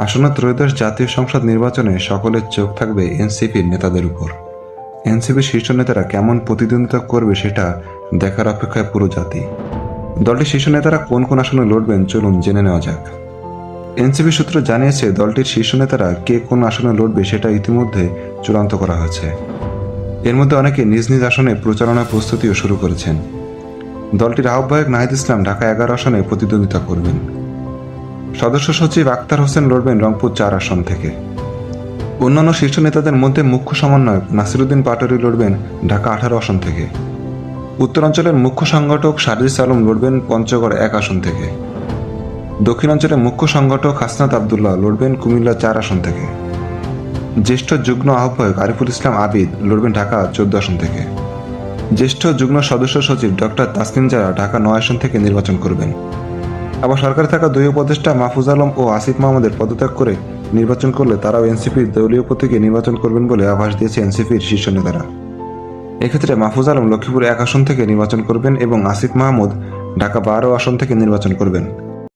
আসন্ন ত্রয়োদশ জাতীয় সংসদ নির্বাচনে সকলের চোখ থাকবে এনসিপির নেতাদের উপর। এনসিপির শীর্ষ নেতারা কেমন প্রতিদ্বন্দ্বিতা করবে সেটা দেখার অপেক্ষায় পুরো জাতি। দলটির শীর্ষ নেতারা কোন কোন আসনে লড়বেন চলুন জেনে নেওয়া যাক। এনসিপি সূত্র জানিয়েছে দলটির শীর্ষ নেতারা কে কোন আসনে লড়বে সেটা ইতিমধ্যে চূড়ান্ত করা হয়েছে। এর মধ্যে অনেকে নিজ নিজ আসনে প্রচারণা প্রস্তুতিও শুরু করেছেন। দলটির আহ্বায়ক নাহিদ ইসলাম ঢাকা 11 আসনে প্রতিদ্বন্দ্বিতা করবেন। সদস্য সচিব আক্তার হোসেন লড়বেন রংপুর 4 আসন থেকে। অন্যান্য শীর্ষ নেতাদের মধ্যে মুখ্য সমন্বয়ক নাসিরুদ্দিন পাটোয়ারি লড়বেন ঢাকা 18 আসন থেকে। উত্তরাঞ্চলের মুখ্য সংগঠক সার্জিস আলম লড়বেন পঞ্চগড় 1 আসন থেকে। দক্ষিণাঞ্চলের মুখ্য সংগঠক হাসনাত আবদুল্লাহ লড়বেন কুমিল্লা 4 আসন থেকে। জ্যেষ্ঠ যুগ্ম আহ্বায়ক আরিফুল ইসলাম আবিদ লড়বেন ঢাকা 14 আসন থেকে। জ্যেষ্ঠ যুগ্ম সদস্য সচিব ডক্টর তাসনিম জারা ঢাকা 9 আসন থেকে নির্বাচন করবেন। আবার সরকারে থাকা দুই উপদেষ্টা মাহফুজ আলম ও আসিফ মাহমুদের পদত্যাগ করে নির্বাচন করলে তারাও এনসিপির দলীয় প্রতীকে নির্বাচন করবেন বলে আভাস দিয়েছে এনসিপির শীর্ষ নেতারা। এক্ষেত্রে মাহফুজ আলম লক্ষ্মীপুর 1 আসন থেকে নির্বাচন করবেন এবং আসিফ মাহমুদ ঢাকা 12 আসন থেকে নির্বাচন করবেন।